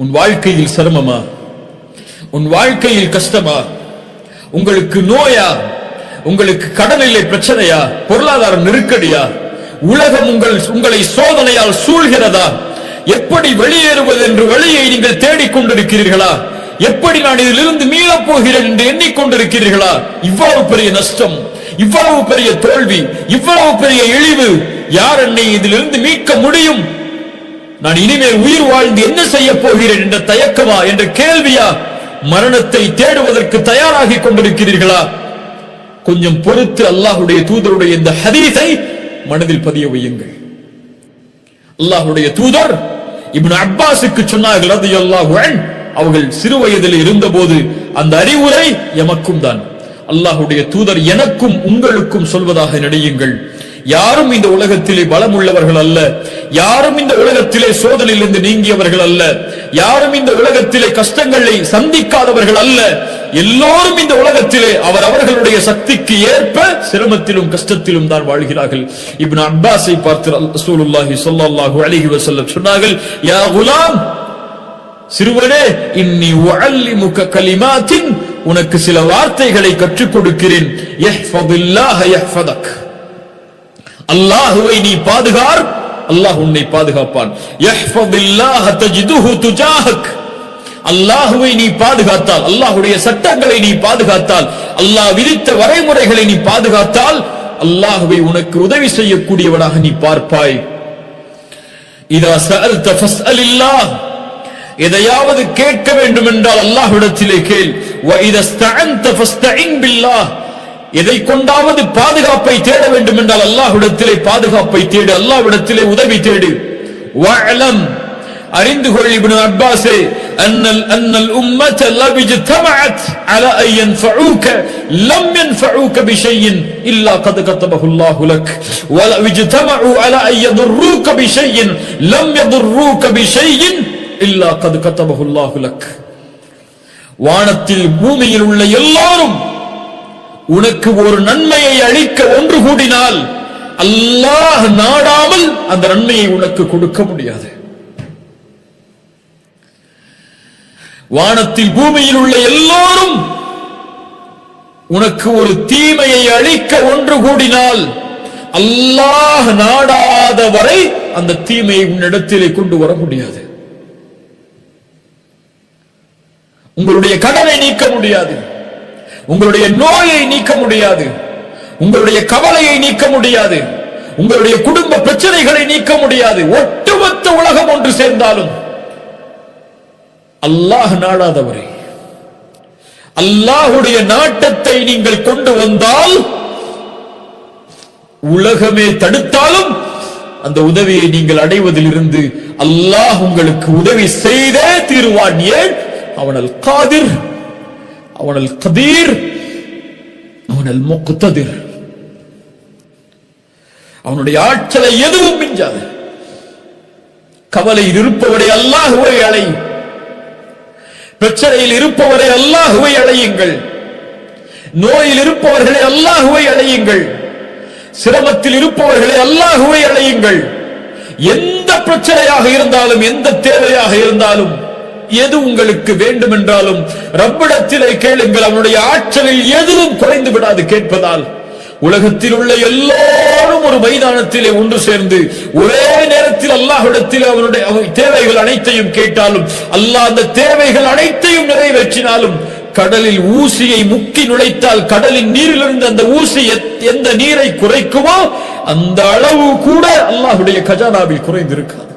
உன் வாழ்க்கையில் சிரமமா, உன் வாழ்க்கையில் கஷ்டமா, உங்களுக்கு நோயா, உங்களுக்கு கடனிலே பிரச்சனையா, பொருளாதார நெருக்கடியா, உலகம் உங்களை சோதனையால் சூழ்கிறதா, எப்படி வெளியேறுவது என்று வழியை நீங்கள் தேடிக்கொண்டிருக்கிறீர்களா, எப்படி நான் இதிலிருந்து மீளப் போகிறேன் என்று எண்ணிக்கொண்டிருக்கிறீர்களா? இவ்வளவு பெரிய நஷ்டம், இவ்வளவு பெரிய தோல்வி, இவ்வளவு பெரிய இழிவு, யார் என்னை இதிலிருந்து மீட்க முடியும்? நான் இனிமேல் உயிர் வாழ்ந்து என்ன செய்ய போகிறேன் என்ற தயக்கமா, என்ற கேள்வியா? மரணத்தை தேடுவதற்கு தயாராகி கொண்டிருக்கிறீர்களா? கொஞ்சம் பொறுத்து அல்லாஹ்வுடைய தூதருடைய இந்த ஹதீஸை மனதில் பதிய வையுங்கள். அல்லாஹ்வுடைய தூதர் இப்னு அப்பாஸுக்கு சொன்னார்கள் ரலியல்லாஹு அன்ஹு, அவர்கள் சிறு வயதில் இருந்தபோது அந்த அறிவுரை எமக்கும் தான். அல்லாஹ்வுடைய தூதர் எனக்கும் உங்களுக்கும் சொல்வதாக நினையுங்கள், யாரும் இந்த உலகத்திலே பலம் உள்ளவர்கள் அல்ல, யாரும் இந்த உலகத்திலே சோதனையிலிருந்து நீங்கியவர்கள் அல்ல, யாரும் இந்த உலகத்திலே கஷ்டங்களை சந்திக்காதவர்கள் அல்ல. எல்லோரும் இந்த உலகத்திலே அவர்களுடைய சக்திக்கு ஏற்ப சிரமத்திலும் கஷ்டத்திலும் தான் வாழ்கிறார்கள். இப்னு அப்பாஸை பார்த்து ரசூலுல்லாஹி ஸல்லல்லாஹு அலைஹி வஸல்லம் சொன்னார்கள், யா குலாம், சிறுவனே, இன்னி உஅல்லிமுக கலிமாத்தின், உனக்கு சில வார்த்தைகளை கற்றுக் கொடுக்கிறேன். யஹ்ஃபதுல்லாஹ யஹ்ஃபதக், அல்லாஹ்வை நீ பாதுகார், அல்லாஹ் உன்னை பாதுகாப்பான். யஹ்ஃபதுல்லாஹ தஜிதுஹு துஜாஹக், அல்லாஹ்வை நீ பாதுகாத்தால், அல்லாஹ்வுடைய சட்டங்களை நீ பாதுகாத்தால், அல்லாஹ் விதித்த வரைமுறைகளை நீ பாதுகாத்தால், அல்லாஹ்வை உனக்கு உதவி செய்யக்கூடியவனாக நீ பார்ப்பாய். இதா சஅல்த ஃபஸ்அலில்லாஹ், எதையாவது கேட்க வேண்டும் என்றால் அல்லாஹ்விடத்திலே கேள். வ இதா ஸ்தஅன்த ஃபஸ்தஇன் பில்லாஹ், எதை கொண்டாவது பாதுகாப்பை தேட வேண்டும் என்றால் அல்லாஹ்விடத்திலே பாதுகாப்பை தேடு, அல்லாஹ்விடத்திலே உதவி தேடு. வஅலம், அறிந்து கொள் இப்னு அப்பாஸே, அன்னல் உம்மத லவ் இஜ்தமஅத் அலா அன் யன்ஃபஉக லம் யன்ஃபஉக பிஷைஇன் இல்லா கத் கதபஹு அல்லாஹு லக், வ லவ் இஜ்தமஉ அலா அன் யதுர்ருக பிஷைஇன் லம் யதுர்ருக பிஷைஇன் இல்லா கத் கதபஹு அல்லாஹு லக். வானத்தில் பூமியில் உள்ள எல்லாரும் உனக்கு ஒரு நன்மையை அளிக்க ஒன்று கூடினால் அல்லாஹ் நாடாமல் அந்த நன்மையை உனக்கு கொடுக்க முடியாது. வானத்தில் பூமியில் உள்ள எல்லோரும் உனக்கு ஒரு தீமையை அளிக்க ஒன்று கூடினால் அல்லாஹ் நாடாத வரை அந்த தீமையை உன்னிடத்திலே கொண்டு வர முடியாது. உங்களுடைய கடனை நீக்க முடியாது, உங்களுடைய நோயை நீக்க முடியாது, உங்களுடைய கவலையை நீக்க முடியாது, உங்களுடைய குடும்ப பிரச்சனைகளை நீக்க முடியாது. ஒட்டுமொத்த உலகம் ஒன்று சேர்ந்தாலும் அல்லாஹ் நாடாதவரை, அல்லாஹ்வுடைய நாட்டத்தை நீங்கள் கொண்டு வந்தால் உலகமே தடுத்தாலும் அந்த உதவியை நீங்கள் அடைவதில் இருந்து அல்லாஹ் உங்களுக்கு உதவி செய்தே தீருவான். ஏன்? அவன் அல் காதிர், அவன் அல் கதீர், அவன் அல் முக்ததிர். அவனுடைய ஆற்றலை எதுவும் மிஞ்சாது. கவலையில் இருப்பவரை அல்லாஹ்வை அழை, பிரச்சனையில் இருப்பவரை அல்லாஹ்வை அழையுங்கள், நோயில் இருப்பவர்களை அல்லாஹ்வை அழையுங்கள், சிரமத்தில் இருப்பவர்களை அல்லாஹ்வை அழையுங்கள். எந்த பிரச்சனையாக இருந்தாலும், எந்த தேவையாக இருந்தாலும், எது உங்களுக்கு வேண்டும் என்றாலும் ரப்பிடத்திலே கேளுங்கள். அவனுடைய ஆற்றலில் எதுவும் குறைந்து விடாது கேட்பதால். உலகத்தில் உள்ள எல்லோரும் ஒரு மைதானத்திலே ஒன்று சேர்ந்து ஒரே நேரத்தில் அல்லாஹ்விடத்தில் அவனுடைய தேவைகள் அனைத்தையும் கேட்டாலும், அல்லாஹ் அந்த தேவைகள் அனைத்தையும் நிறைவேற்றினாலும், கடலில் ஊசியை முக்கி நுழைத்தால் கடலின் நீரிலிருந்து அந்த ஊசி எந்த நீரை குறைக்குமோ அந்த அளவு கூட அல்லாஹ்வுடைய கஜானாவில் குறைந்திருக்காது.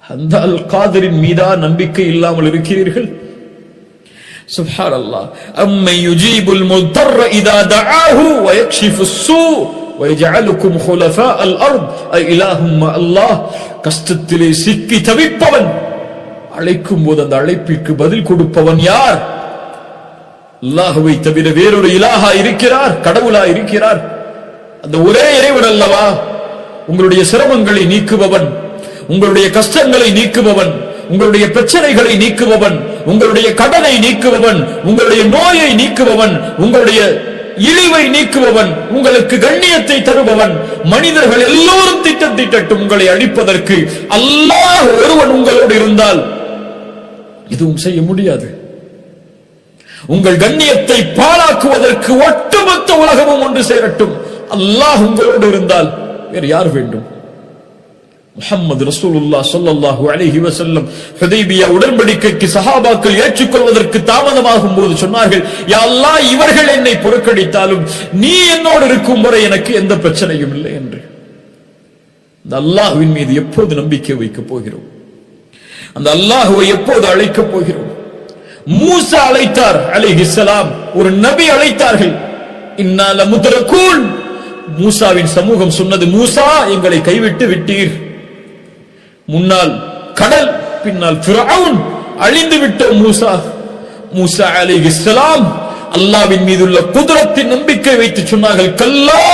அந்த அல் காதிரின் மீதா நம்பிக்கை இல்லாமல் இருக்கிறீர்கள்? சுப்ஹானல்லாஹ். அம்மை யுஜீபுல் முத்தர்ர இதா தஆஹு வ யக்ஷிஃபுஸ் ஸூ வ யஜஅலுக்கும் குலஃபாஅல் அர்த் இலாஹும் அல்லாஹ். கஷ்டத்திலே சிக்கி தவிப்பவன் அழைக்கும் போது அந்த அழைப்பிற்கு பதில் கொடுப்பவன் யார்? அல்லாஹ்வை தவிர வேறொரு இலாஹா இருக்கிறார்? கடவுளா இருக்கிறார்? அந்த ஒரே இறைவன் அல்லவா உங்களுடைய சிரமங்களை நீக்குபவன், உங்களுடைய கஷ்டங்களை நீக்குபவன், உங்களுடைய பிரச்சனைகளை நீக்குபவன், உங்களுடைய கடனை நீக்குபவன், உங்களுடைய நோயை நீக்குபவன், உங்களுடைய இழிவை நீக்குபவன், உங்களுக்கு கண்ணியத்தை தருபவன். மனிதர்கள் எல்லோரும் திட்டம் தீட்டட்டும் உங்களை அழிப்பதற்கு, அல்லாஹ் ஒருவன் உங்களோடு இருந்தால் எதுவும் செய்ய முடியாது. உங்கள் கண்ணியத்தை பாழாக்குவதற்கு ஒட்டுமொத்த உலகமும் ஒன்று சேரட்டும், அல்லாஹ் உங்களோடு இருந்தால் வேறு யார் வேண்டும்? முஹம்மது ரசூலுல்லாஹ் ஸல்லல்லாஹு அலைஹி வஸல்லம் ஹுதைபியா உடன்படிக்கைக்கு சஹாபாக்கள் ஏற்றுக்கொள்வதற்கு தாமதமாகும் போது சொன்னார்கள், யா அல்லாஹ், இவர்கள் என்னை புறக்கணித்தாலும் நீ என்னோடு இருக்கும் வரை எனக்கு எந்த பிரச்சனையும் இல்லை என்று. அந்த அல்லாஹ்வின் மீது எப்போது நம்பிக்கை வைக்கப் போகிறோம்? அந்த அல்லாஹ்வை எப்போது அழைக்கப் போகிறோம்? மூசா அழைத்தார் அலைஹிஸ்ஸலாம், ஒரு நபி அழைத்தார்கள். இன்னா லமுத்ரகூன். மூசாவின் சமூகம் சொன்னது, மூசா, எங்களை கைவிட்டு விட்டீர். முன்னால் கடல், பின்னால் ஃபிரௌன், அழிந்து விட்டோம் மூசா. மூசா அலைஹிஸ்ஸலாம் அல்லாஹ்வின் மீதுள்ள குத்ரத்தின் நம்பிக்கை வைத்து சொன்னார்கள், கல்லா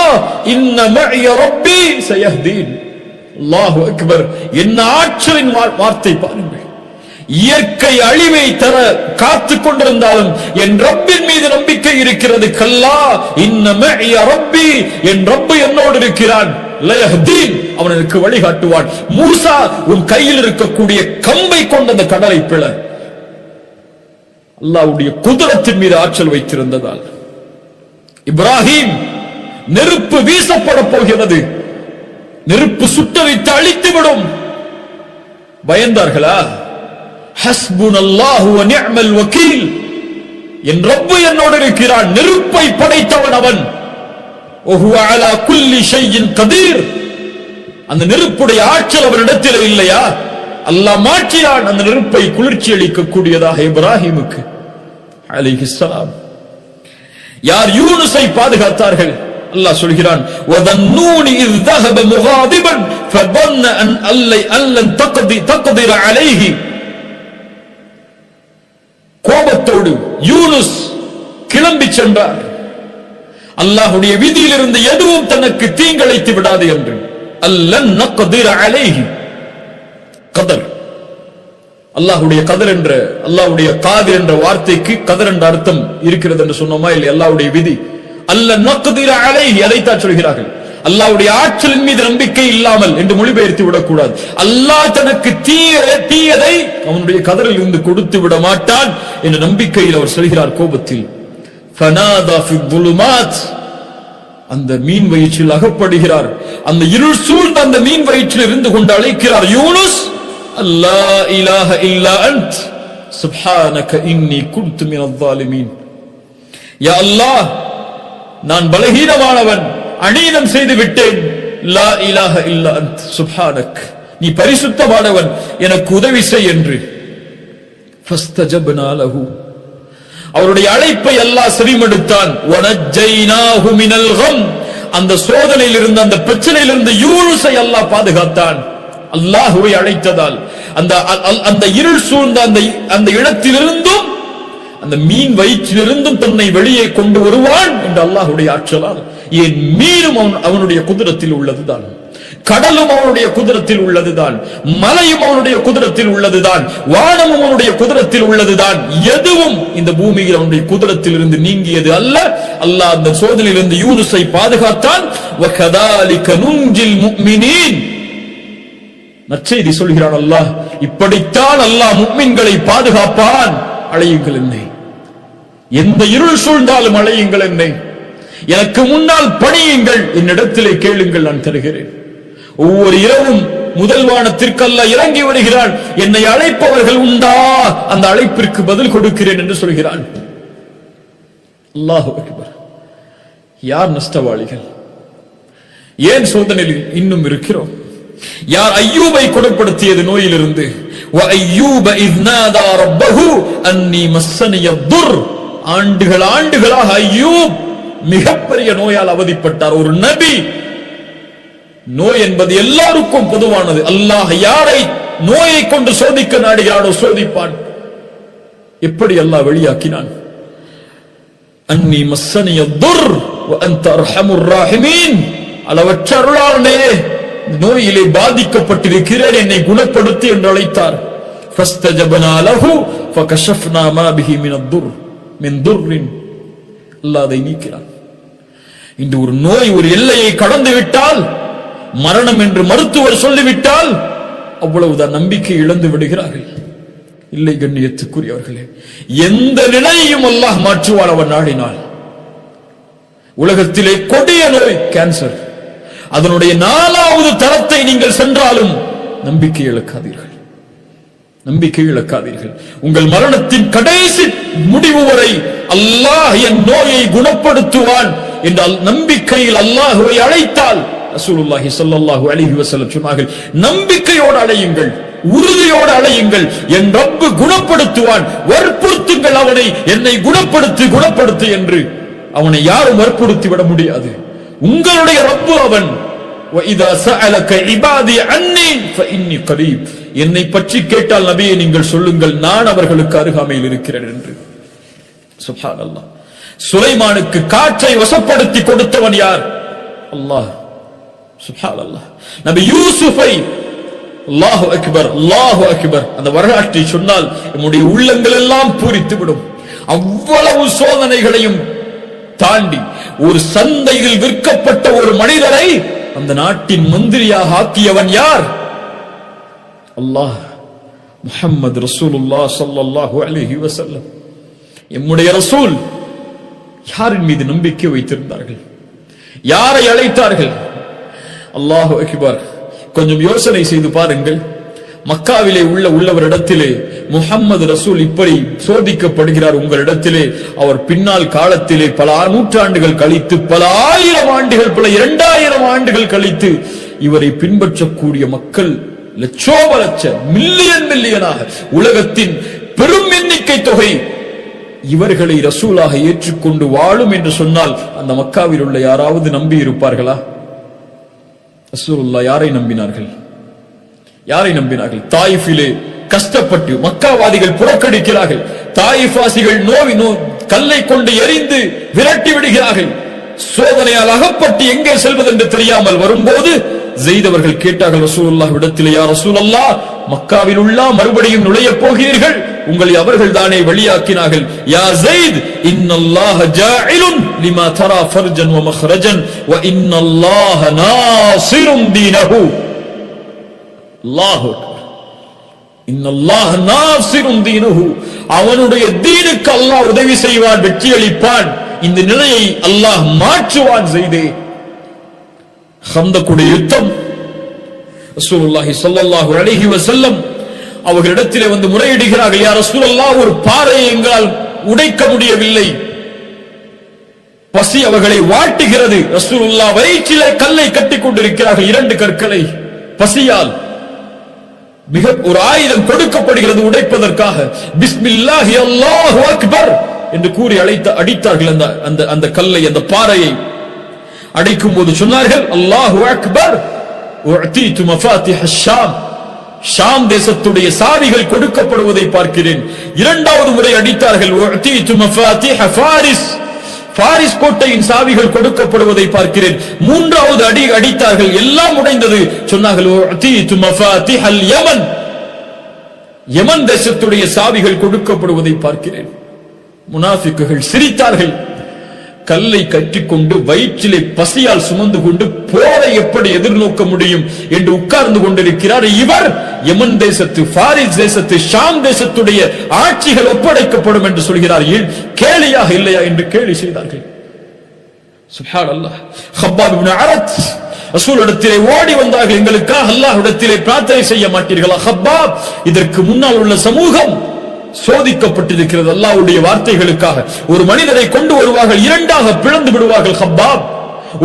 இன்ன மஇய ரப்பி சயஹ்தீன். அல்லாஹு அக்பர்! என்ன ஆற்றலின் வார்த்தை பாருங்கள். இயற்கை அழிவை தர காத்துக் கொண்டிருந்தாலும் என் ரப்பின் மீது நம்பிக்கை இருக்கிறது. கல்லா இன்ன மஇய ரப்பி, என் ரப்பு என்னோடு இருக்கிறான். லயஹ்தீன், அவன் எனக்கு வழிகாட்டுவான். மூசா, உன் கையில் இருக்கக்கூடிய கம்பை கொண்ட அந்த கடலை பிள. அல்லாஹ்வுடைய குத்ரத்தின் மீது ஆற்றல் வைத்திருந்ததால். இப்ராஹிம், நெருப்பு வீசப்பட போகிறது, நெருப்பு சுட்டரித்து அழித்துவிடும். பயந்தார்களா? ஹஸ்புனல்லாஹு வ நிஅமல் வக்கீல், என் ரப்பு என்னோடு இருக்கிறான், நெருப்பை படைத்தவன் அவன். وهو على كل شيء قدير. அந்த நெருப்புடைய ஆற்றல் அவரிடத்தில் இல்லையா? அல்லாஹ் மாற்றினான் அந்த நெருப்பை குளிர்ச்சி அளிக்கக்கூடியதாக இப்ராஹிமுக்கு அலைஹிஸ்ஸலாம். யார் யூனுஸை பாதுகாத்தார்கள்? அல்லாஹ் சொல்கிறான், وَذَنُّونِ إِذْ ذَهَبَ مُغَاضِبًا فَظَنَّ أَن لَّن تَقْدِرَ عَلَيْهِ. கோபத்தோடு யூனுஸ் கிளம்பி சென்றார். அல்லாஹ்வுடைய விதியிலிருந்து எதுவும் தனக்கு தீங்கிழைத்து விடாது என்று. அல்லன் நக்திர அலைஹி. கதர், அல்லாஹ்வுடைய கதர் என்ற, அல்லாஹ்வுடைய காதிர் என்ற வார்த்தைக்கு கதர் என்ற அர்த்தம் இருக்கிறது என்று சொன்னோமா இல்லை? அல்லாஹ்வுடைய விதி. அல்லன் நக்திர அலைஹி, அதைத்தான் சொல்கிறார்கள். அல்லாஹ்வுடைய ஆற்றலின் மீது நம்பிக்கை இல்லாமல் என்று மொழிபெயர்த்து விடக்கூடாது. அல்லாஹ் தனக்கு தீயதை அவனுடைய கதரில் இருந்து கொடுத்து விட மாட்டான் என்ற நம்பிக்கையில் அவர் சொல்கிறார் கோபத்தில். ஃபனாதா ஃபி ظுலுமாத், அந்த மீன் வயிற்றில் அகப்படுகிறார். அந்த இருள் சூழ்ந்த அந்த மீன் வயிற்றில் இருந்து கொண்டு அழைக்கிறார், யூனுஸ், அல்லா இலாஹ இல்லா அன்த் சுப்ஹானக இன்னி குன்து மினல் ஸாலிமீன். யா அல்லாஹ், நான் பலகீனமானவன், அநீதம் செய்து விட்டேன். லா இலாஹ இல்லா அன்த் சுப்ஹானக், நீ பரிசுத்தமானவன், எனக்கு உதவி செய் என்று. ஃபஸ்தஜப்னா லஹு, அவருடைய அழைப்பை அல்லாஹ் செவிமடுத்தான். வனஜ்ஜைனாஹு மினல் கம், அந்த சோதனையில் இருந்து, அந்த பிரச்சனையில் இருந்து யூனுஸை அல்லாஹ் பாதுகாத்தான். அல்லாஹ்வை அழைத்ததால் அந்த இருள் சூழ்ந்த அந்த இடத்திலிருந்தும், அந்த மீன் வயிற்றிலிருந்தும் தன்னை வெளியே கொண்டு வருவான் என்று அல்லாஹ்வுடைய ஆற்றலால். ஏன் மீனும் அவனுடைய குதிரத்தில் உள்ளதுதான், கடலும் அவனுடைய குதிரத்தில் உள்ளதுதான், மலையும் அவனுடைய குதிரத்தில் உள்ளதுதான், வானமும் அவனுடைய குதிரத்தில் உள்ளதுதான். எதுவும் இந்த பூமியில் அவனுடைய குதிரத்தில் இருந்து நீங்கியது அல்ல. அல்லாஹ் அந்த சோதனையிலிருந்து யூனுஸை பாதுகாத்தான். வகதாலிக நுஞ்சில் முஃமினீன், நற்செய்தி சொல்கிறான் அல்லாஹ், இப்படித்தான் அல்லாஹ் முஃமின்களை பாதுகாப்பான். அழையுங்கள் என்னை, எந்த இருள் சூழ்ந்தாலும் அழையுங்கள் என்னை, எனக்கு முன்னால் பணியுங்கள், என்னிடத்திலே கேளுங்கள், நான் தருகிறேன். ஒவ்வொரு இரவும் முதல் வானத்திற்கு அல்லாஹ் இறங்கி வருகிறான். என்னை அழைப்பவர்கள் உண்டா, அந்த அழைப்பிற்கு பதில் கொடுக்கிறேன் என்று சொல்கிறான். அல்லாஹு அக்பர்! யார் நஷ்டவாளிகள்? ஏன் சோதனையில் இன்னும் இருக்கிறோம்? யார் ஐயூபை குணப்படுத்தியது நோயிலிருந்து? وَأَيُّوبَ إِذْ نَادَى رَبَّهُ أَنِّي مَسَّنِيَ الضُّرُّ. ஆண்டுகளாக ஐயூப் மிகப்பெரிய நோயால் அவதிப்பட்டார். ஒரு நபி. நோய் என்பது எல்லாருக்கும் பொதுவானது. அல்லாஹ் யாரை நோயை கொண்டு சோதிக்க நாடுகிறானோ சோதிப்பான். எப்படி அல்லாஹ் வெளியாக்கினான்? அன்னி மஸ்ஸனிய துர் வ அன்த அர்ஹமுர் ராஹிமீன். அளவற்ற அருளாளனே, நோயிலே பாதிக்கப்பட்டிருக்கிறேன், என்னை குணப்படுத்தி என்று அழைத்தார். ஃபஸ்தஜப்னா லஹு ஃபகஷஃப்னா மா பிஹி மினத் துர் மின் துர்ரின். அல்லாஹ் அதை நீக்கிறான். இன்று ஒரு நோய் ஒரு எல்லையை கடந்து விட்டால், மரணம் என்று மருத்துவர் சொல்லிவிட்டால் அவ்வளவுதான், நம்பிக்கை இழந்து விடுகிறார்கள். இல்லை கண்ணியத்துக்குரியவர்களே, எந்த நிலையையும் அல்லாஹ் மாற்றுவான் அவன் நாடினால். உலகத்திலே கொடிய நோய் கேன்சர், அதனுடைய 4வது தரத்தை நீங்கள் சென்றாலும் நம்பிக்கை இழக்காதீர்கள், நம்பிக்கை இழக்காதீர்கள். உங்கள் மரணத்தின் கடைசி முடிவு வரை அல்லாஹ் என் நோயை குணப்படுத்துவான் என்ற நம்பிக்கையில் அல்லாஹ்வை அழைத்தால், ரசூலுல்லாஹி ஸல்லல்லாஹு அலைஹி வஸல்லம் சொன்னார்கள், நம்பிக்கையோடு அழையுங்கள், உறுதியோடு அழையுங்கள், என் ரப்பு குணப்படுத்துவான், வற்புறுத்துங்கள் அவனை, என்னை குணப்படுத்து குணப்படுத்து என்று. அவனை யாரும் வற்புறுத்தி விட முடியாது. உங்களுடைய ரப்பு அவன். وَإِذَا سَأَلَكَ عِبَادِي عَنِّي فَإِنِّي قَرِيبٌ. என்னை பற்றி கேட்டால் நபியே நீங்கள் சொல்லுங்கள், நான் அவர்களுக்கு அருகாமையில் இருக்கிறேன் என்று. சுப்ஹானல்லாஹ். சுலைமானுக்கு காற்றை வசப்படுத்தி கொடுத்தவன் யார்? அல்லாஹ். சுப்ஹானல்லாஹ். நபி யூசுஃபை, அல்லாஹு அக்பர் அல்லாஹு அக்பர், அந்த வரலாற்றை சொன்னால் நம்முடைய உள்ளங்கள் எல்லாம் பூரித்து விடும். அவ்வளவு சோதனைகளையும் தாண்டி ஒரு சந்தையில் விற்கப்பட்ட ஒரு மனிதரை அந்த நாட்டின் மந்திரியாக ஆக்கியவன் யார்? அல்லாஹ். முஹம்மது ரசூலுல்லாஹ் ஸல்லல்லாஹு அலைஹி வஸல்லம், நம்முடைய ரசூல் யாரின் மீது நம்பிக்கை வைத்திருந்தார்கள்? யாரை அழைத்தார்கள்? அல்லாஹு அக்பர். கொஞ்சம் யோசனை செய்து பாருங்கள். மக்காவிலே உள்ளவரிடத்திலே முஹம்மது ரசூல் இப்படி சோதிக்கப்படுகிறார் உங்களிடத்திலே. அவர் பின்னால் காலத்திலே பல நூற்றாண்டுகள் கழித்து, பல 1000 ஆண்டுகள், பல 2000 ஆண்டுகள் கழித்து இவரை பின்பற்றக்கூடிய மக்கள் லட்சோப லட்ச மில்லியனாக, உலகத்தின் பெரும் எண்ணிக்கை தொகை இவர்களை ரசூலாக ஏற்றுக்கொண்டு வாழும் என்று சொன்னால் அந்த மக்காவில் உள்ள யாராவது நம்பி இருப்பார்களா? ரசூலுல்லாஹ் யாரை நம்பினார்கள்? யாரை நம்பினார்கள்? தாயிஃபிலே கஷ்டப்பட்டு மக்காவாதிகள் புறக்கணிக்கிறார்கள். தாயிஃபாசிகள் கல்லை கொண்டு எரிந்து விரட்டி விடுகிறார்கள். சோதனையால் அகப்பட்டு எங்கே செல்வது என்று தெரியாமல் வரும்போது ஸெய்த் அவர்கள் கேட்டார்கள் ரசூலுல்லாஹ் இடத்திலே, யா ரசூலல்லாஹ், மக்காவில் உள்ள மறுபடியும் நுழைய போகிறீர்கள், உங்களை அவர்கள் தானே வெளியாக்கினார்கள். யா ஸெய்த், இன்னல்லாஹ ஜாஇலுன் லிமா தரா ஃபர்ஜன் வ மக்ரஜன் வ இன்னல்லாஹ நாஸிருன் தீனஹு. அல்லாஹு அக்பர். இன்னல்லாஹ நாஸிருன் தீனஹு. அவனுடைய தீனுக்கு அல்லாஹ் உதவி செய்வான், வெற்றி அளிப்பான். இந்த நிலையை அல்லாஹ் மாற்றுவான். ஸெய்தே, ஹந்தக்குடைய யுத்தம், ரசூலுல்லாஹி ஸல்லல்லாஹு அலைஹி வஸல்லம் அவர்களிடத்திலே வந்து முறையிடுகிறார்கள், யா ரசூலல்லாஹ், ஒரு பாறையை எங்களால் உடைக்க முடியவில்லை, பசி அவர்களை வாட்டுகிறது. ரசூலுல்லாஹ் வயிற்றிலே கல்லை கட்டிக் கொண்டிருக்கிறார்கள், 2 கற்களை. பசியால் மிக ஒரு ஆயுதம் கொடுக்கப்படுகிறது உடைப்பதற்காக. பிஸ்மில்லாஹி அல்லாஹு அக்பர் என்று கூறி அடித்தார்கள் அந்த கல்லை, அந்த பாறையை. அடிக்கும் போது சொன்னார்கள், அல்லாஹு அக்பர், உஅதீது மஃபாத்திஹ ஷாம், ஷாம் தேசத்துடைய சாவிகள் கொடுக்கப்படுவதை பார்க்கிறேன். 2வது முறை அடித்தார்கள், உஅதீது மஃபாத்திஹ ஃபாரிஸ், பாரிஸ் கோட்டையின் சாவிகள் கொடுக்கப்படுவதை பார்க்கிறேன். 3வது அடி அடித்தார்கள், எல்லாம் உடைந்தது. சொன்னார்கள், உஅதீது மஃபாத்திஹல் யமன், யமன் தேசத்துடைய சாவிகள் கொடுக்கப்படுவதை பார்க்கிறேன். முனாஃபிக்குகள் சிரித்தார்கள். கல்லை கட்டிக்கொண்டு வயிற்றிலே பசியால் சுமந்து கொண்டு போரை எப்படி எதிர்நோக்க முடியும் என்று உட்கார்ந்து கொண்டிருக்கிறார். இவர் யமன் தேசத்து, பாரிஸ் தேசத்து, ஷாம் தேசத்துடைய ஆட்சிகள் ஒப்படைக்கப்படும் என்று சொல்கிறார். கேலியாக இல்லையா என்று கேலி செய்தார்கள். சுப்ஹானல்லாஹ். ஹப்பாப் இப்னு அரத் ரசூலிடத்திலே ஓடி வந்தார்கள், எங்களுக்காக அல்லாஹ்விடத்திலே பிரார்த்தனை செய்ய மாட்டீர்களா? ஹப்பாப், இதற்கு முன்னால் உள்ள சமூகம் சோதிக்கப்பட்டிருக்கிறது அல்லாஹ்வுடைய வார்த்தைகளுக்காக. ஒரு மனிதரை கொண்டு வருவார்கள், 2ஆக பிளந்து விடுவார்கள். ஹப்பாப்,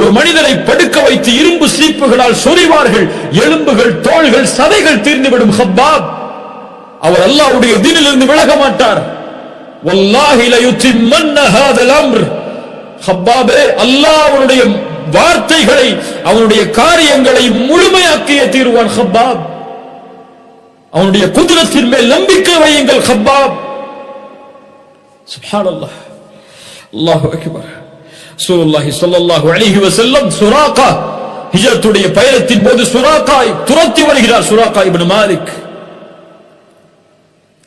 ஒரு மனிதரை படுக்க வைத்து இரும்பு சீப்புகளால் சொறிவார்கள், எலும்புகள், தோள்கள், சதைகள் தீர்ந்துவிடும். ஹப்பாப், அவர் அல்லாஹ்வுடைய தீனிலிருந்து விலக மாட்டார். வல்லாஹி லயுத்திம்மன்ன ஹாதல் அம்ர். ஹப்பாபே, அல்லாஹ் அவனுடைய வார்த்தைகளை, அவனுடைய காரியங்களை முழுமையாக்கிய தீர்வான். ஹப்பாப், அவனுடைய குதிரத்தின் மேல் நம்பிக்கை வையுங்கள். ஹப்பாப். சுப்ஹானல்லாஹ். அல்லாஹு அக்பர். ரசூலுல்லாஹி ஸல்லல்லாஹு அலைஹி வஸல்லம் சுராகா ஹிஜ்ரத்துடைய பயணத்தின் போது சுராகாய் துரத்தி வருகிறார். சுராகா இப்னு மாலிக்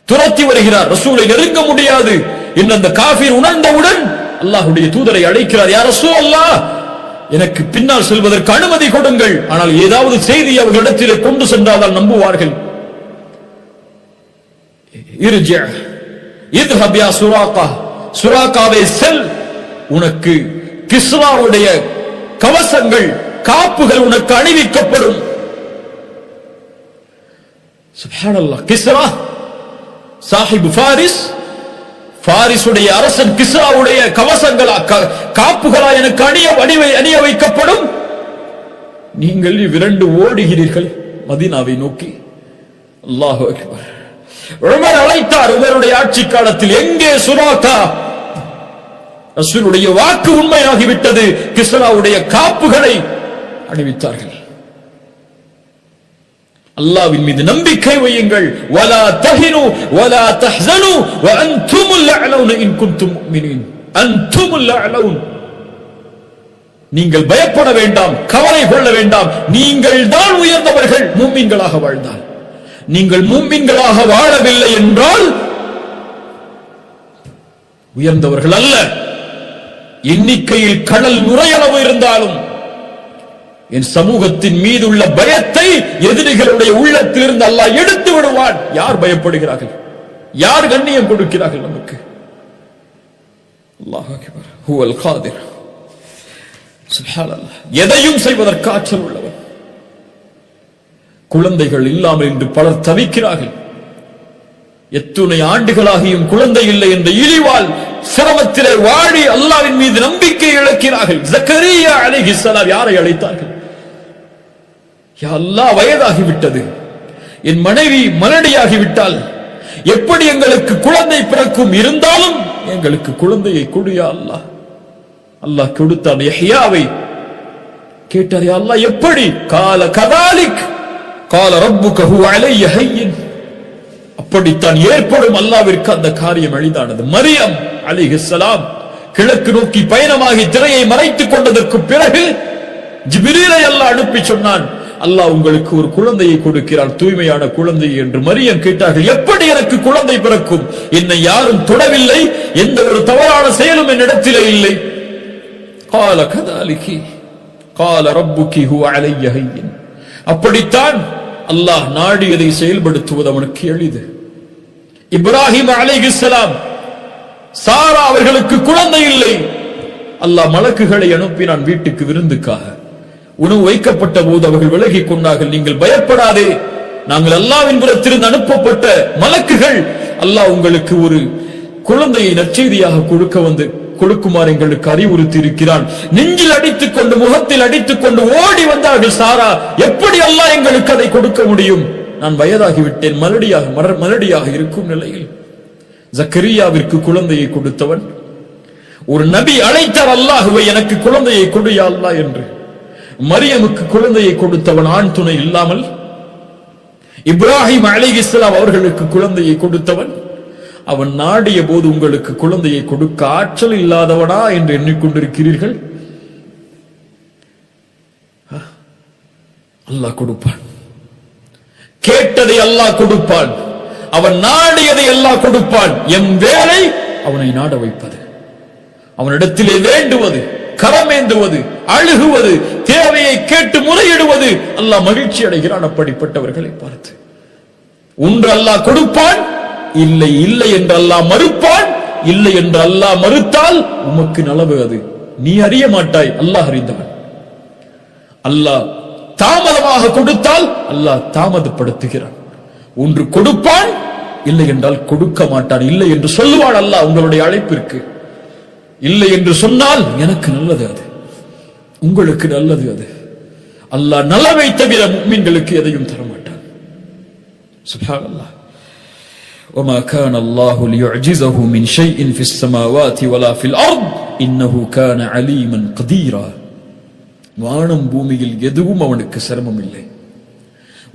துரத்தி வருகிறார். ரசூலை நெருங்க முடியாது என்று அந்த காஃபிர் உணர்ந்தவுடன் அல்லாஹ்வுடைய தூதரை அழைக்கிறார். யா ரசூலல்லாஹ், எனக்கு பின்னால் செல்வதற்கு அனுமதி கொடுங்கள். ஆனால் ஏதாவது செய்தி அவர்களிடத்திலே கொண்டு சென்றால் நம்புவார்கள். சுராகாவே செல், உனக்கு கிஸ்ராவுடைய கவசங்கள் காப்புகள் உனக்கு அணிவிக்கப்படும். சுப்ஹானல்லாஹ். கிஸ்ரா சாஹிப் ஃபாரிஸ், பாரிசுடைய அரசன் கிஸ்ராவுடைய கவசங்களா காப்புகளா எனக்கு அணிய வைக்கப்படும். நீங்கள் விரண்டு ஓடுகிறீர்கள் மதீனாவை நோக்கி. அல்லாஹு அக்பர். உமர் அழைத்தார் உமருடைய ஆட்சி காலத்தில், எங்கே சுராகா? ரசூலுடைய வாக்கு உண்மையாகிவிட்டது. கிஸ்ராவுடைய காப்புகளை அணிவித்தார்கள். அல்லாஹ்வின் மீது நம்பிக்கை வையுங்கள். வலா தஹினு வலா தஹ்ஸனு வஅன்துமுல் அஅலவுன இன் குன்தும் முஃமினீன். அன்துமுல் அஅலவுன். நீங்கள் பயப்பட வேண்டாம், கவலை கொள்ள வேண்டாம். நீங்கள் தான் உயர்ந்தவர்கள் முஃமின்களாக வாழ்ந்தால். நீங்கள் முஃமின்களாக வாழவில்லை என்றால் உயர்ந்தவர்கள் அல்ல. எண்ணிக்கையில் கடல் நுரையளவு இருந்தாலும் என் சமூகத்தின் மீது உள்ள பயத்தை எதிரிகளுடைய உள்ளத்திலிருந்து அல்லாஹ் எடுத்து விடுவான். யார் பயப்படுகிறார்கள்? யார் கண்ணியம் கொடுக்கிறார்கள் நமக்கு? அல்லாஹ் அக்பர். ஹுவல் காதிர். சுப்ஹானல்லாஹ். எதையும் செய்வதற்கு ஆற்றல் உள்ளவன். குழந்தைகள் இல்லாமல் இன்று பலர் தவிக்கிறார்கள். எத்துணை ஆண்டுகளாகியும் குழந்தை இல்லை என்ற இழிவால் சிரமத்திலே வாழி அல்லாஹ்வின் மீது நம்பிக்கை இழக்கிறார்கள். ஜக்கரியா அலைஹிஸ்ஸலாம் யாரை அழைத்தார்கள்? யா அல்லாஹ், வயதாகிவிட்டது, என் மனைவி மலடியாகிவிட்டால் எப்படி எங்களுக்கு குழந்தை பிறக்கும்? இருந்தாலும் எங்களுக்கு குழந்தையை கொடு யா அல்லாஹ். அல்லாஹ் கொடுத்தான் யஹ்யாவை. கேட்டார், யா அல்லாஹ் எப்படி? கால கதாலிக் கால ரப்புக ஹுவ அலைய ஹய்யின். அப்படித்தான் ஏற்படும். அல்லாஹ்விற்கு அந்த காரியம் எளிதானது. மரியம் அலைஹிஸ்ஸலாம் கிழக்கு நோக்கி பயணமாகி திரையை மறைத்துக் கொண்டதற்கு பிறகு ஜிப்ரீலை அல்லாஹ் அனுப்பி சொன்னான், அல்லாஹ் உங்களுக்கு ஒரு குழந்தையை கொடுக்கிறார், தூய்மையான குழந்தை என்று. மரியம் கேட்டார்கள், எப்படி எனக்கு குழந்தை பிறக்கும்? என்னை யாரும் தொடவில்லை, எந்த ஒரு தவறான செயலும் என்னிடத்திலே இல்லை. கால கதாலிகி கால ரப்புகி ஹுவ அலைய ஹய்யின். அப்படித்தான் அல்லாஹ் நாடியதை செயல்படுத்துவது அவனுக்கு எளிது. இப்ராஹிம் அலைஹிஸ்ஸலாம், சாரா அவர்களுக்கு குழந்தை இல்லை. அல்லாஹ் மலக்குகளை அனுப்பினான் வீட்டுக்கு விருந்துக்காக. உணவு வைக்கப்பட்ட போது அவர்கள் விலகிக் கொண்டார்கள். நீங்கள் பயப்படாதே, நாங்கள் அல்லாஹ்வின் புறத்திலிருந்து அனுப்பப்பட்ட மலக்குகள். அல்லாஹ் உங்களுக்கு ஒரு குழந்தையை நற்செய்தியாக கொடுக்குமாறு எங்களுக்கு அறிவுறுத்தி இருக்கிறான். நெஞ்சில் அடித்துக் கொண்டு முகத்தில் அடித்துக் கொண்டு ஓடி வந்தார்கள் சாரா. எப்படி அல்லாஹ் எங்களுக்கு அதை கொடுக்க முடியும்? நான் வயதாகிவிட்டேன், மலடியாக இருக்கும் நிலையில். ஜக்கரியாவிற்கு குழந்தையை கொடுத்தவன். ஒரு நபி அழைத்தார் அல்லாஹ்வை, எனக்கு குழந்தையை கொடு யா அல்லாஹ் என்று. மரியமுக்கு குழந்தையை கொடுத்தவன் ஆண் துணை இல்லாமல். இப்ராஹிம் அலைஹிஸ்ஸலாம் அவர்களுக்கு குழந்தையை கொடுத்தவன். அவன் நாடிய போது உங்களுக்கு குழந்தையை கொடுக்க ஆற்றல் இல்லாதவனா என்று எண்ணிக்கொண்டிருக்கிறீர்கள்? அல்லாஹ் கொடுப்பான். கேட்டதை அல்லாஹ் கொடுப்பான். அவன் நாடியதை அல்லாஹ் கொடுப்பான். எம் வேலை அவனை நாட வைப்பது, அவனிடத்திலே வேண்டுவது, கரமேந்துவது, அழுகுவது, தேவையை கேட்டு முறையிடுவது. அல்லாஹ் மகிழ்ச்சி அடைகிறான் அப்படிப்பட்டவர்களை பார்த்து. ஒன்று அல்லாஹ் கொடுப்பான், இல்லை இல்லை என்று அல்லாஹ் மறுப்பான். இல்லை என்று அல்லாஹ் மறுத்தால் உமக்கு நலவு, அது நீ அறிய மாட்டாய், அல்லாஹ் அறிந்தவன். அல்லாஹ் தாமதமாக கொடுத்தால் அல்லாஹ் தாமதப்படுத்துகிறான். ஒன்று கொடுப்பான், இல்லை என்றால் கொடுக்க மாட்டான். இல்லை என்று சொல்லுவான் அல்லாஹ் உங்களுடைய அழைப்பிற்கு. இல்லை என்று சொன்னால் எனக்கு நல்லது, அது உங்களுக்கு நல்லது. அது அல்லாஹ் நலவை தவிர முஃமின்களுக்கு எதையும் தர மாட்டான். சுப்ஹானல்லாஹ். وما كان الله ليعجزه من شيء في السماوات ولا في الأرض إنه كان عليما قديرا. வானம் பூமியில் எதுவும் அவனுக்கு சிரமம் இல்லை.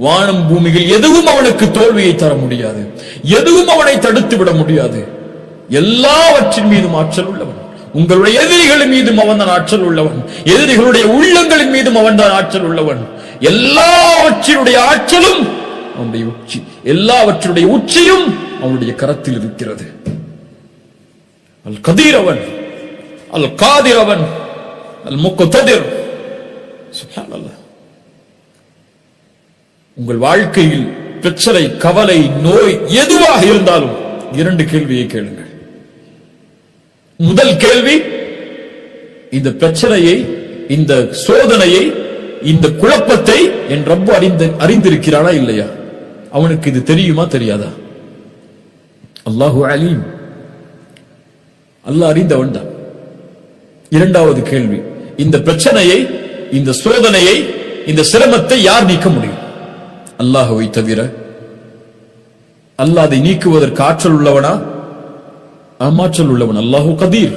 வானம் பூமியில் எதுவும் அவனுக்கு தோல்வியை தர முடியாது. எதுவும் அவனை தடுத்து விட முடியாது. எல்லாவற்றின் மீதும் ஆற்றல் உள்ளவன். உங்களுடைய எதிரிகளின் மீதும் அவன் தான் ஆற்றல் உள்ளவன். எதிரிகளுடைய உள்ளங்களின் மீதும் அவன் தான் ஆற்றல் உள்ளவன். எல்லாவற்றினுடைய ஆற்றலும் அவனுடைய உச்சி, எல்லாவற்றுடைய உச்சியும் அவனுடைய கரத்தில் இருக்கிறது. அல் கதீர் அவன், அல் காதிர் அவன், அல் முக்ததிர் சுப்ஹானல்லாஹ். உங்கள் வாழ்க்கையில் பிரச்சனை, கவலை, நோய் எதுவாக இருந்தாலும் 2 கேள்வியை கேளுங்கள். முதல் கேள்வி, இந்த பிரச்சனையை, இந்த சோதனையை, இந்த குழப்பத்தை என் ரப்பு அறிந்திருக்கிறானா இல்லையா? அவனுக்கு இது தெரியுமா தெரியாதா? அல்லாஹு அலீம், அல்லாஹ் அறிந்தவன் தான். இரண்டாவது கேள்வி, இந்த பிரச்சனையை, இந்த சோதனையை, இந்த சிரமத்தை யார் நீக்க முடியும்? அல்லாஹ்வை தவிர. அல்லாஹ் அதை நீக்குவதற்கு ஆற்றல் உள்ளவனா? ஆற்றல் உள்ளவன். அல்லாஹு கதீர்,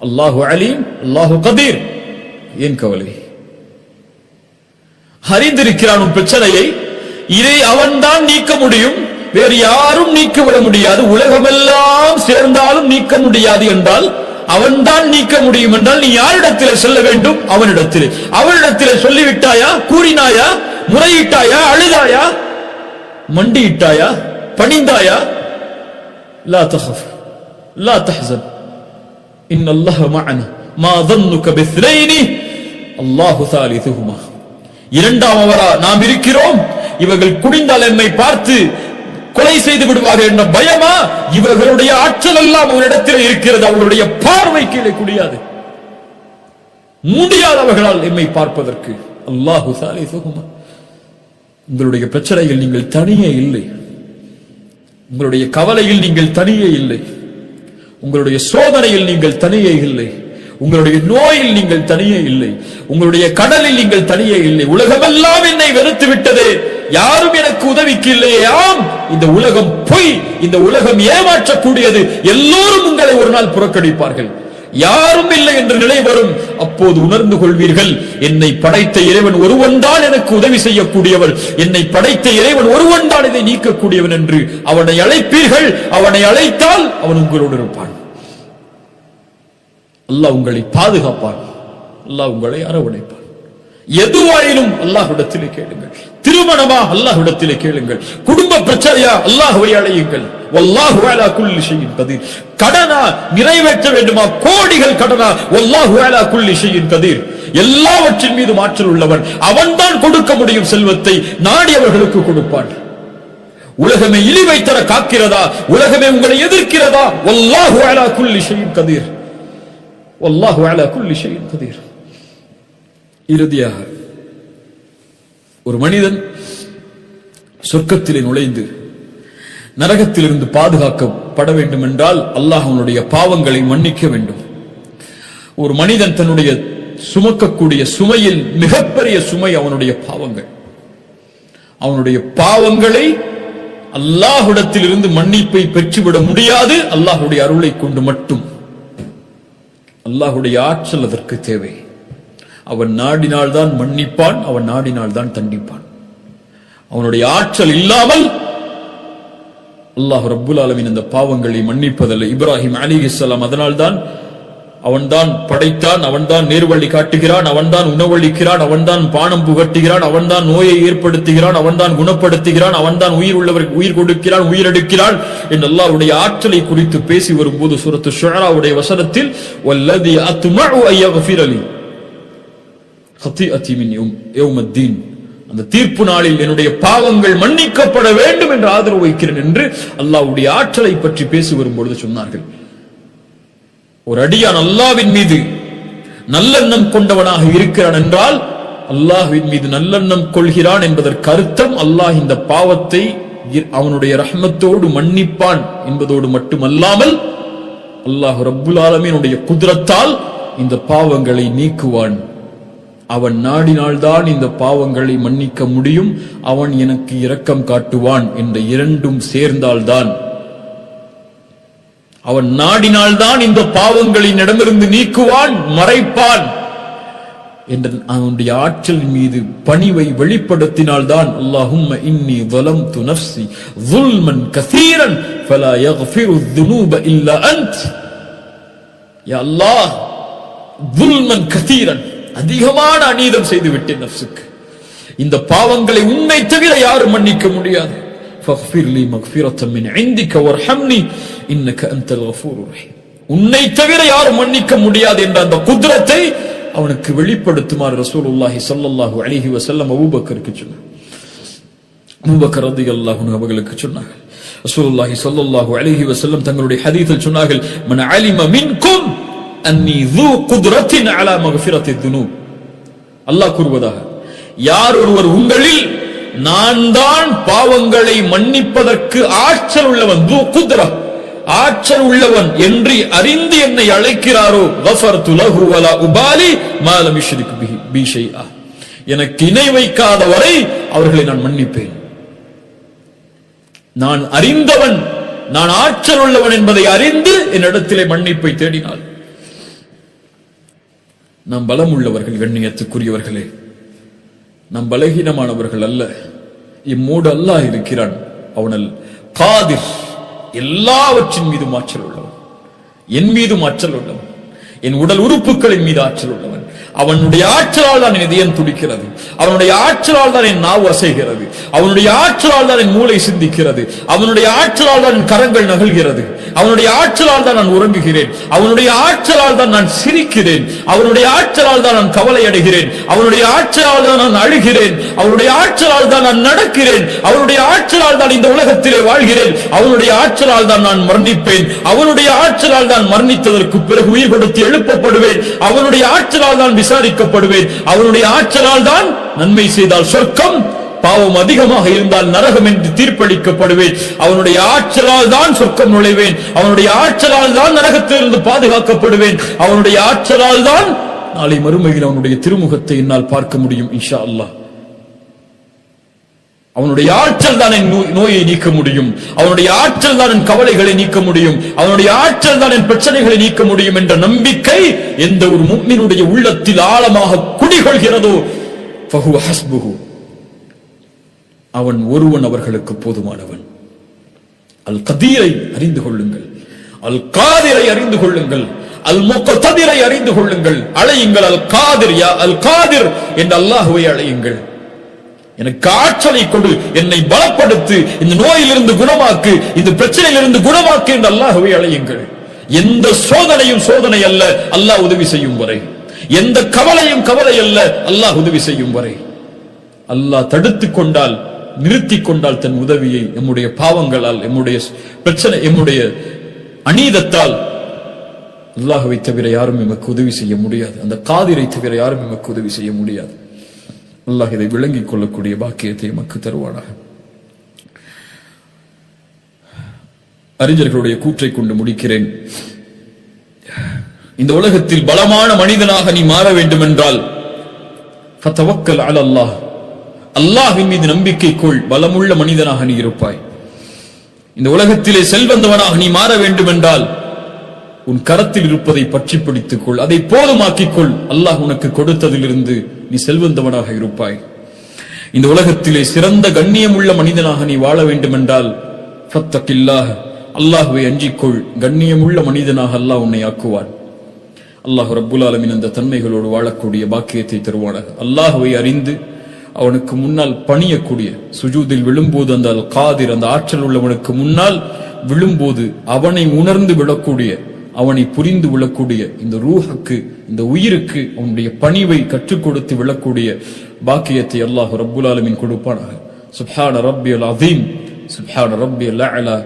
அல்லாஹு அலீம், அல்லாஹு கதீர். ஏன் கவலை? அறிந்திருக்கிறான் உன் பிரச்சனையை. இதை அவன்தான் நீக்க முடியும், வேறு யாரும் நீக்கிவிட முடியாது. உலகமெல்லாம் சேர்ந்தாலும் நீக்க முடியாது என்றால் அவன்தான் நீக்க முடியும் என்றால் நீ யாரிடத்திலே செல்ல வேண்டும்? அவனிடத்திலே. அவனிடத்திலே சொல்லிவிட்டாயா? கூறினாயா? முறையிட்டாயா? அழுதாயா? மண்டியிட்டாயா? பணிந்தாயா? லா தஹஃப் லா தஹ்சன் இன்னல்லாஹ மஅனா மா ظنك باثنين الله ثالثهما. இரண்டாமவரா நாம் இருக்கிறோம், இவர்கள் குனிந்தால் என்னை பார்த்து கொலை செய்து விடுவார்கள் என்ற பயமா? இவர்களுடைய ஆற்றல் எல்லாம் அவரிடத்தில் இருக்கிறது, அவர்களுடைய பார்வை கீழே குடியாது, முடியாதவர்களால் எம்மை பார்ப்பதற்கு. அல்லாஹு சாலிசுஹுமா. உங்களுடைய பிரச்சனையில் நீங்கள் தனியே இல்லை, உங்களுடைய கவலையில் நீங்கள் தனியே இல்லை, உங்களுடைய சோதனையில் நீங்கள் தனியே இல்லை, உங்களுடைய நோயில் நீங்கள் தனியே இல்லை, உங்களுடைய கடலில் நீங்கள் தனியே இல்லை. உலகமெல்லாம் என்னை வெறுத்து விட்டதே, யாரும் எனக்கு உதவிக்கு இல்லையே. ஆம், இந்த உலகம் பொய், இந்த உலகம் ஏமாற்றக்கூடியது. எல்லோரும் உங்களை ஒரு நாள் புறக்கணிப்பார்கள், யாரும் இல்லை என்ற நிலை வரும். அப்போது உணர்ந்து கொள்வீர்கள், என்னை படைத்த இறைவன் ஒருவன் தான் எனக்கு உதவி செய்யக்கூடியவன், என்னை படைத்த இறைவன் ஒருவன் தான் இதை நீக்கக்கூடியவன் என்று அவனை அழைப்பீர்கள். அவனை அழைத்தால் அவன் உங்களோடு இருப்பான். அல்லாஹ் உங்களை பாதுகாப்பான், அல்லாஹ் உங்களை அரவணைப்பான். எதுவாயினும் அல்லாஹ்விடத்திலே கேளுங்கள். திருமணமா? அல்லாஹ்விடத்திலே கேளுங்கள். குடும்ப பிரச்சனையா? அல்லாஹ்வை அழையுங்கள். வல்லாஹு அலா குல்லி ஷைஇன் கதீர். கடனா? நிறைவேற்ற வேண்டுமா? கோடிகள் கடனா? வல்லாஹு அலா குல்லி ஷைஇன் கதீர். எல்லாவற்றின் மீது ஆற்றல் உள்ளவன், அவன்தான் கொடுக்க முடியும் செல்வத்தை, நாடியவர்களுக்கு கொடுப்பான். உலகமே இழிவை தர காக்கிறதா? உலகமே உங்களை எதிர்க்கிறதா? வல்லாஹு அலா குல்லி ஷைஇன் கதீர். வல்லாஹு அலா குல்லி ஷைஇன் கதீர். இறுதியாக, ஒரு மனிதன் சொர்க்கத்திலே நுழைந்து நரகத்திலிருந்து பாதுகாக்கப்பட வேண்டும் என்றால் அல்லாஹ் அவனுடைய பாவங்களை மன்னிக்க வேண்டும். ஒரு மனிதன் தன்னுடைய சுமக்கக்கூடிய சுமையில் மிகப்பெரிய சுமை அவனுடைய பாவங்கள். அவனுடைய பாவங்களை அல்லாஹ்விடத்திலிருந்து மன்னிப்பை பெற்றுவிட முடியாது, அல்லாஹ்வுடைய அருளை கொண்டு மட்டும். அல்லாஹ்வுடைய ஆற்றல் அதற்கு தேவை. அவன் நாடினால்தான் மன்னிப்பான், அவன் நாடினால்தான் தண்டிப்பான். அவனுடைய ஆற்றல் இல்லாமல் அல்லாஹ் ரப்புல் ஆலமீன் அந்த பாவங்களை மன்னிப்பதில்லை. இப்ராஹிம் அலைஹிஸ்ஸலாம் அதனால்தான் அவன்தான் படைத்தான், அவன்தான் நேர்வழி காட்டுகிறான், அவன்தான் உணவளிக்கிறான், அவன்தான் பானம் புகட்டுகிறான், அவன்தான் நோயை ஏற்படுத்துகிறான், அவன்தான் குணப்படுத்துகிறான், அவன்தான் உயிர் உள்ளவருக்கு உயிர் கொடுக்கிறான், உயிரெடுக்கிறான் என்று அல்லாஹ்வுடைய ஆற்றலை குறித்து பேசி வரும்போது சூரத்து ஷுஆராவுடைய வசனத்தில் வல்லதி அத்மஉ அய்யஃபிர லி ஹதீஅதி மின் யௌமத்தீன், அந்த தீர்ப்பு நாளில் என்னுடைய பாவங்கள் மன்னிக்கப்பட வேண்டும் என்று ஆதரவு வைக்கிறேன் என்று அல்லாஹ்வுடைய ஆற்றலை பற்றி பேசி வரும்பொழுது சொன்னார்கள். ஒரு அடியான் அல்லாஹ்வின் மீது நல்லெண்ணம் கொண்டவனாக இருக்கிறான் என்றால் அல்லாஹ்வின் மீது நல்லெண்ணம் கொள்கிறான் என்பதற்கு அர்த்தம் அல்லாஹ் இந்த பாவத்தை அவனுடைய ரஹ்மத்தோடு மன்னிப்பான் என்பதோடு மட்டுமல்லாமல் அல்லாஹ் ரப்புல் ஆலமீனுடைய குத்ரத்தால் இந்த பாவங்களை நீக்குவான். அவன் நாடினால்தான் இந்த பாவங்களை மன்னிக்க முடியும், அவன் எனக்கு இரக்கம் காட்டுவான் என்ற இரண்டும் சேர்ந்தால்தான், அவன் நாடினால்தான் இந்த பாவங்களின் இடமிருந்து நீக்குவான், மறைப்பான் என்ற அவனுடைய ஆற்றல் மீது பணிவை வெளிப்படுத்தினால்தான் அல்லாஹும்ம இன்னி ظلمت نفسي ظلما كثيرا فلا يغفر الذنوب الا انت. யா அல்லாஹ், ظلما كثيرا, அதிகமான அநீதம் செய்து விட்டேன் நஃப்ஸுக்கு, இந்த பாவங்களை உன்னை தவிர யாரும் மன்னிக்க முடியாது. فاغفر لي مغفرة من عندك وارحمني انك انت الغفور الرحيم. உன்னை தவிர யாரும் மன்னிக்க முடியாது என்ற அந்த குத்ரத்தை அவனுக்கு வெளிப்படுத்துமாறு ரசூலுல்லாஹி ஸல்லல்லாஹு அலைஹி வஸல்லம் அபூபக்கருக்கு சொன்னார். அபூபக்கர் ரலியல்லாஹு அன்ஹு அவர்களுக்கு சொன்னார்கள். ரசூலுல்லாஹி ஸல்லல்லாஹு அலைஹி வஸல்லம் தங்களுடைய ஹதீஸில் சொன்னார்கள், மன் அலிம மின்கும் அன்னி ذو قدرة على مغفرة الذنوب. அல்லாஹ் கூறுவதாக, யார் ஒருவர் உங்களில் நான் தான் பாவங்களை மன்னிப்பதற்கு ஆற்றல் உள்ளவன், ذو قدرة ஆற்றல் உள்ளவன் என்று அறிந்து என்னை அழைக்கிறாரோ, கஃபர்து லஹு வலா உபாலி மா லம் யுஷ்ரிக் பி ஷைஆ, எனக்கு இணை வைக்காத வரை அவர்களை நான் மன்னிப்பேன். நான் அறிந்தவன், நான் ஆற்றல் உள்ளவன் என்பதை அறிந்து என்னிடத்திலே மன்னிப்பை தேடினாள். நாம் பலம் உள்ளவர்கள், கண்ணியத்துக்குரியவர்களே, நாம் பலகீனமானவர்கள் அல்ல. இம்மோடு அல்லாஹ் இருக்கிறான். அவனல் காதிர், எல்லாவற்றின் மீதும் ஆற்றல் உள்ளவன். என் மீதும் ஆற்றல் உள்ளவன், என் உடல் உறுப்புகளின் மீது ஆற்றல் உள்ளவன். அவனுடைய ஆற்றலால் தான் என் இதயம் துடிக்கிறது, அவனுடைய ஆற்றலால் தான் என் நாவு அசைகிறது, அவனுடைய ஆற்றலால் தான் என் மூளை சிந்திக்கிறது, அவனுடைய ஆற்றலால் தான் என் கரங்கள் நகழ்கிறது, அவனுடைய ஆற்றலால் தான் நான் உறங்குகிறேன், அவனுடைய ஆற்றலால் தான் நான் சிரிக்கிறேன், அவனுடைய ஆற்றலால் தான் நான் கவலை அடைகிறேன், அவனுடைய ஆற்றலால் தான் நான் அழுகிறேன், அவனுடைய ஆற்றலால் தான் நான் நடக்கிறேன், அவனுடைய ஆற்றலால் தான் இந்த உலகத்திலே வாழ்கிறேன், அவனுடைய ஆற்றலால் தான் நான் மரணிப்பேன், அவனுடைய ஆற்றலால் தான் மரணித்ததற்கு பிறகு உயிர் கொடுத்து எழுப்பப்படுவேன், அவனுடைய ஆற்றலால் தான் விசாரிக்கப்படுவேன், அவனுடைய ஆற்றலால் தான் நன்மை செய்தால் சொர்க்கம், பாவம் அதிகமாக இருந்தால் நரகம் என்று தீர்ப்பளிக்கப்படுவேன், அவனுடைய ஆற்றலால் தான் சொர்க்கம் நுழைவேன், அவனுடைய ஆற்றலால் தான் நரகத்திலிருந்து பாதுகாக்கப்படுவேன், அவனுடைய ஆற்றலால் தான் நாளை மறுமையில் அவனுடைய திருமுகத்தை என்னால் பார்க்க முடியும் இன்ஷா அல்லாஹ். அவனுடைய ஆற்றல் தான் என் நோயை நீக்க முடியும், அவனுடைய ஆற்றல் தான் என் கவலைகளை நீக்க முடியும், அவனுடைய ஆற்றல் தான் என் பிரச்சனைகளை நீக்க முடியும் என்ற நம்பிக்கை எந்த ஒரு முஃமினுடைய உள்ளத்தில் ஆழமாக குடிகொள்கிறதோ, ஃபஹுவ ஹஸ்புஹு, அவன் ஒருவன் அவர்களுக்கு போதுமானவன். அல் கதீரை அறிந்து கொள்ளுங்கள், அல் காதிரை அறிந்து கொள்ளுங்கள், அல் முக்ததிரை அறிந்து கொள்ளுங்கள். அழையுங்கள் அல் காதிர், யா அல் காதிர் என்று அல்லாஹ்வை அழையுங்கள். எனக்கு ஆற்றலை கொடு, என்னை பலப்படுத்து, இந்த நோயிலிருந்து குணமாக்கு, இந்த பிரச்சனையிலிருந்து குணமாக்கு என்று அல்லாஹ்வை அழையுங்கள். எந்த சோதனையும் சோதனை அல்ல அல்லாஹ் உதவி செய்யும் வரை, எந்த கவலையும் கவலை அல்ல அல்லாஹ் உதவி செய்யும் வரை. அல்லாஹ் தடுத்துக் கொண்டால், நிறுத்திக் கொண்டால் தன் உதவியை நம்முடைய பாவங்களால், நம்முடைய பிரச்சனை, நம்முடைய அநீதத்தால் அல்லாஹ்வை தவிர யாரும் எமக்கு உதவி செய்ய முடியாது. அந்த காதிரை தவிர யாரும் எமக்கு உதவி செய்ய முடியாது. அல்லாஹ் இதை விளங்கிக் கொள்ளக்கூடிய பாக்கியத்தை எமக்கு தருவானாக. அறிஞர்களுடைய கூற்றை கொண்டு முடிக்கிறேன். இந்த உலகத்தில் பலமான மனிதனாக நீ மாற வேண்டும் என்றால் ஃபதவக்கல் அலல்லாஹ், அல்லாஹ்வின் மீது நம்பிக்கை கொள், பலமுள்ள மனிதனாக நீ இருப்பாய். இந்த உலகத்திலே செல்வந்தவனாக நீ மாற வேண்டும் என்றால் உன் கரத்தில் இருப்பதை பற்றி பிடித்துக் கொள், அதை போதுமாக்கிக் கொள். அல்லாஹ் உனக்கு கொடுத்ததிலிருந்து நீ செல்வந்தவனாக இருப்பாய். இந்த உலகத்திலே சிறந்த கண்ணியம் உள்ள மனிதனாக நீ வாழ வேண்டும் என்றால் ஃபத்தகில்லாஹ், அல்லாஹ்வை அஞ்சிக்கொள், கண்ணியமுள்ள மனிதனாக அல்லாஹ் உன்னை ஆக்குவான். அல்லாஹ் ரப்புல் ஆலமீன் அந்த தன்மைகளோடு வாழக்கூடிய பாக்கியத்தை தருவானாக. அல்லாஹ்வை அறிந்து அவனுக்கு முன்னால் பணியக்கூடிய, சுஜூதில் விழும்போது அந்த அல் காதிர், அந்த ஆற்றல் உள்ளவனுக்கு முன்னால் விழும்போது அவனை உணர்ந்து விழக்கூடிய, அவனை புரிந்து விழக்கூடிய, இந்த ரூஹுக்கு, இந்த உயிருக்கு அவனுடைய பணிவை கற்றுக் கொடுத்து விழக்கூடிய பாக்கியத்தை அல்லாஹ் ரப்புல் ஆலமீன் கொடுப்பானாக. சுப்ஹான ரப்பியல் அதீம், சுப்ஹான ரப்பியல் அலா.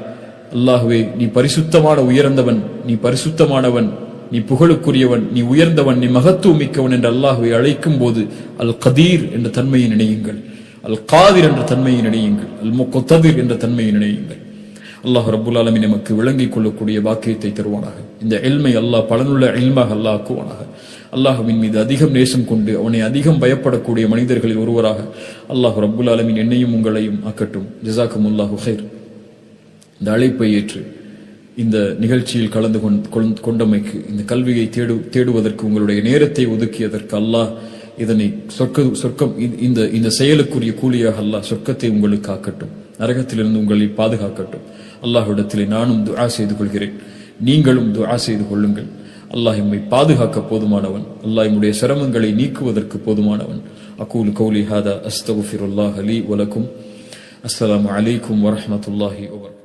அல்லாஹ்வே, நீ பரிசுத்தமான உயர்ந்தவன், நீ பரிசுத்தமானவன், நீ புகழுக்குரியவன், நீ உயர்ந்தவன், நீ மகத்துவம் மிக்கவன் என்று அல்லாஹ்வை அழைக்கும் போது அல் கதீர் என்ற தன்மையை நினையுங்கள், அல் காதிர் என்ற தன்மையை நினையுங்கள், அல் முக்ததிர் என்ற தன்மையை நினையுங்கள். அல்லாஹ் ரப்புல் ஆலமீன் நமக்கு விளங்கிக் கொள்ளக்கூடிய பாக்கியத்தை தருவானாக. இந்த இல்மை அல்லாஹ் பலனுள்ள இல்மாக அல்லாஹ் ஆக்குவானாக. அல்லாஹ்வின் மீது அதிகம் நேசம் கொண்டு அவனை அதிகம் பயப்படக்கூடிய மனிதர்களில் ஒருவராக அல்லாஹ் ரப்புல் ஆலமீன் என்னையும் உங்களையும் ஆக்கட்டும். ஜஸாக்குமுல்லாஹு கைர். இந்த அழைப்பை ஏற்று இந்த நிகழ்ச்சியில் கலந்து கொண்டமைக்கு, இந்த கல்வியை தேடுவதற்கு உங்களுடைய நேரத்தை ஒதுக்கியதற்கு அல்லாஹ் இதனை சொர்க்கம், இந்த செயலுக்குரிய கூலியாக அல்லாஹ் சொர்க்கத்தை உங்களுக்கு ஆக்கட்டும், நரகத்திலிருந்து உங்களை பாதுகாக்கட்டும். அல்லாஹ்விடத்திலே நானும் துஆ செய்து கொள்கிறேன், நீங்களும் துஆ செய்து கொள்ளுங்கள். அல்லாஹ் எம்மை பாதுகாக்க போதுமானவன், அல்லாஹ் எம்முடைய சிரமங்களை நீக்குவதற்கு போதுமானவன். அகூலு கௌலி ஹாதா அஸ்தக்ஃபிருல்லாஹ லீ வ லக்கும். அஸ்ஸலாமு அலைக்கும் வரஹ்மத்துல்லாஹி வபரகாத்துஹு.